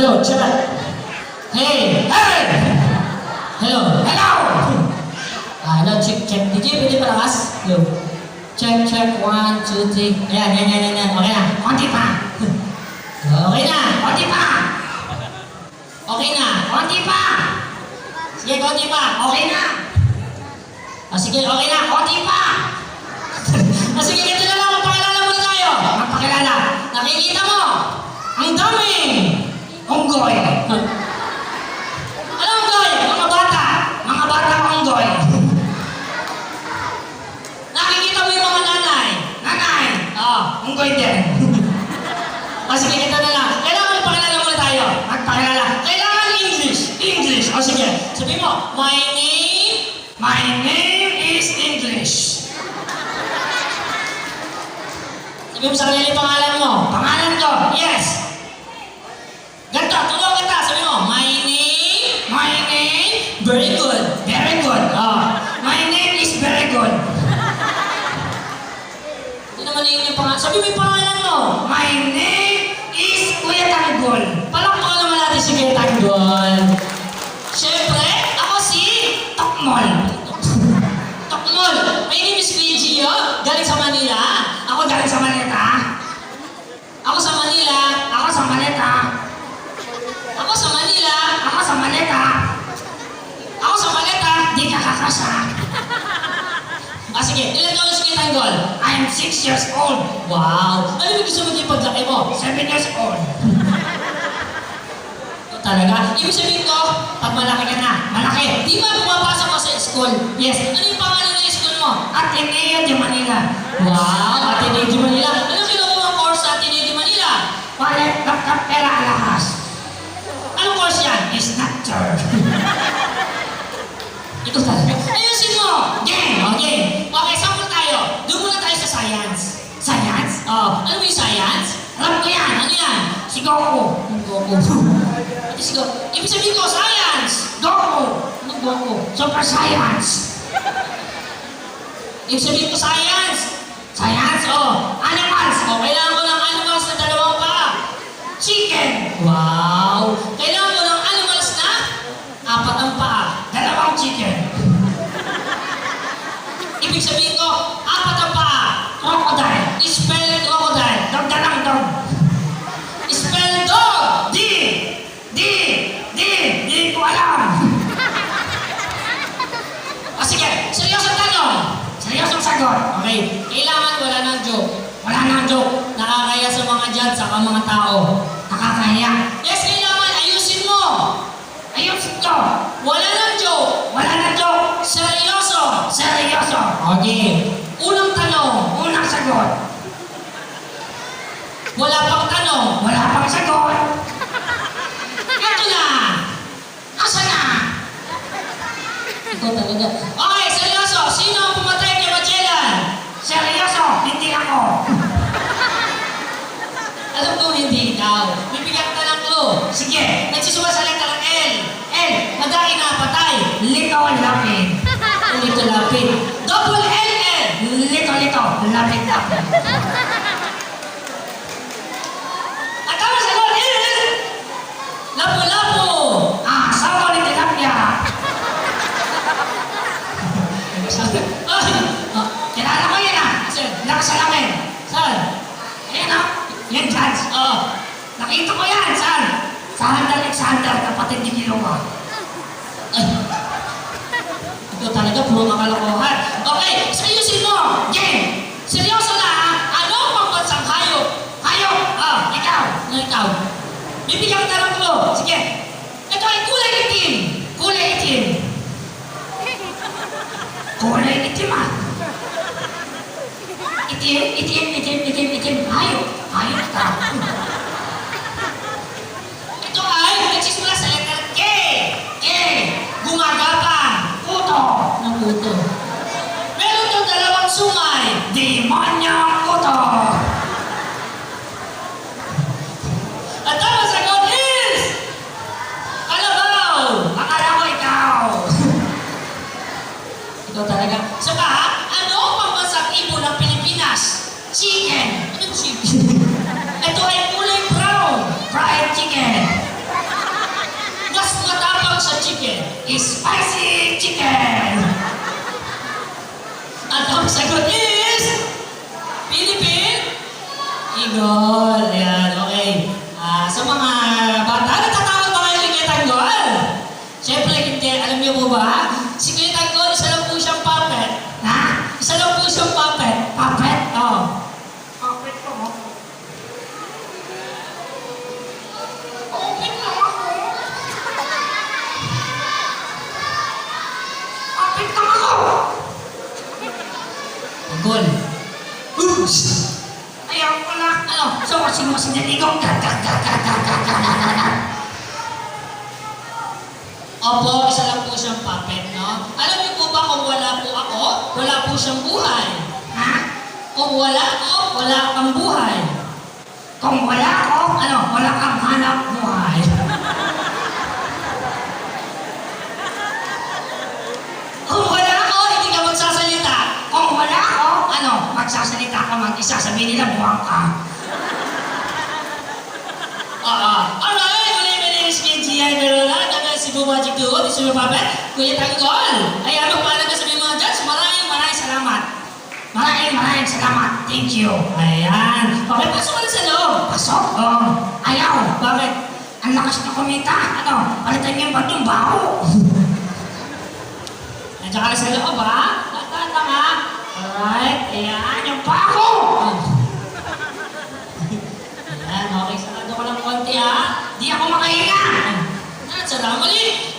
Hello, check. Hey! Hey! Hello! Hello! Hello, check, check. DJ, pwede palakas? Hello. Check, check. 1, 2, 3. Ayan. Okay na. Konti pa. Okay na. Konti pa. Okay na. Konti pa. Sige, konti pa. Okay na. Sige, okay na. Konti pa. Sige, ganito na lang. Magpakilala muna tayo. Magpakilala. Nakikita mo? Ang daming unggoy. Ano unggoy? Mga bata. Mga bata unggoy. Nakikita mo yung mga nanay. Nanay. Unggoy din. Sige, ito na lang. Kailangan magpakilala muna tayo. Magpakilala. Kailangan English. English. Sige. Sabihin mo, my name is English. Sabihin mo sa kanila yung pangalan mo. Pangalan ko. Yes. Ganto, tulong kita. Sabihin mo, my name, very good. Very good. My name is very good. Hindi naman yun yung pangalan. Sabihin mo yung pangalan mo. My name is Kuya Tanggol. Palakpakan naman natin si Kuya Tanggol. Siyempre, ako si Tokmol. Tokmol. My name is Kuya Gio. Galing sa Manila. Ako galing sa Manila. Ako sa Manila. Ako sa Manila. Ako sa Manila. Ako sa Manila. Ako sa Manila. Di ka kakasa. Sige. Ilan taon si Kuya Tanggol? I'm 6 years old. Wow. Ano yung gusto mo yung paglaki mo? 7 years old. Talaga? Ibig sabihin ko, pag malaki ka na, malaki. Di ba pumapasok ka sa school? Yes. Ano yung pangalan ng school mo? Ateneo de Manila. Wow, Ateneo de Manila. Ano kinukuha ang course sa Ateneo de Manila? Palet, Dr. Pera Alahas. Anong course yan? Snatcher. Ito talaga. Ayusin mo! Game! Okay, sample tayo. Doon muna tayo sa science. Science? Ano ba yung science? Alam ko yan. Ano yan? Si Goku. Goku. Ito si Goku. Ibig sabihin ko, science! Goku! Anong Goku? Super science! Ibig sabihin ko, science! Science? Animals! Kailangan ko ng animals na 2 paa. Chicken! Wow! Kailangan ko ng animals na 4 ang paa. 2 chicken. Ibig sabihin ko, 4 ang paa. Crocodile. Spell crocodile. Dog na lang, dog. Spell dog. Di ko alam. Sige, seryosong tanong. Seryosong sagot. Okay, kailangan wala nang joke. Wala nang joke. Nakakaya sa mga judge, saka mga tao. Nakakaya. Yes, kailangan ayusin mo. Ayusin ko. Wala nang joke. Wala nang joke. Seryoso. Okay. Unang tanong. Unang sagot. Wala pang tanong. Wala pang sagot. Ito na. Asa na? Ito talaga. Okay, seryoso. Sino ang pumatay kay Magellan? Seryoso. Hindi ako. Alam ko hindi ikaw. Bibigyan ka ng clue. Sige. Nagsisuwa sa letra ng L. Madami na patay. Lito, lapid. Lito, lapid. Double L. Lito, lapid. At tama sagot is lapu-lapu. Sawa ni tilapia. Kilala ko yan nakasalamin. Saan? Ayan yan dyan. Nakita ko yan. Saan? Sa Alexander, kapatid ni Kilowa. Ay. Ito talaga, puro mga kalokohan. Okay, seryosin mo. Game. Seryoso na ano ang pambansang hayop? Hayop? Ikaw. Ikaw. Bibigyan ka ng clue. Sige. Ito ay kulay itim. Kulay itim. Itim. Hayop ka. Ito ay nagsisimula sa letter K. Gumagapang. Kuto. Ng kuto. Meron itong 2 sungay. Demonyong kuto. At tama sagot is kalabaw. Akala ko ikaw. Ikaw talaga. Saka, ano ang pambansang ibon ng Pilipinas? Chicken. Anong chicken? Ito ay kulay tanggol. Ayan, okay. Sa mga bata, natatakot ba kayo kay Kuya Tanggol? Siyempre, hindi. Alam niyo po ba? Si Kuya Tanggol, isa lang po siyang puppet. Ha? Isa lang po siyang puppet. Puppet? Oo. Puppet po mo? Puppet mo ako? Puppet ka ako? Tanggol. Ayaw ko na. Ano? So, masing-masing naligaw. Opo, isa lang po siyang puppet, no? Alam niyo po ba kung wala po ako, wala po siyang buhay? Ha? Kung wala ako, wala kang buhay. Kung wala ako, ano? Wala kang hanap buhay. Kung wala ako, hindi ka magsasalita. Kung wala ako, ano? Magsasalita ka mag-isa, sabihin nila buwang ka. Alright, muli malinis kay G.I. Verola, daga si Magic Duo, di Super Puppet, Kuya Tanggol. Ay, ano pa ka sabihin mga judge? Maraming salamat. Maraming salamat. Thank you. Ayan. Bakit pasok ka na sa loob? Pasok? Ayaw. Bakit? Ang lakas na kumita. Ano? Palitan niyo ba yung baho? Nandiyan ka na sa loob, ha? Tatanda ka. Alright. Ayan, yung baho. Ayan, okay. Sarado ko lang konti, ha? Di ako makahinga. Sarado mali.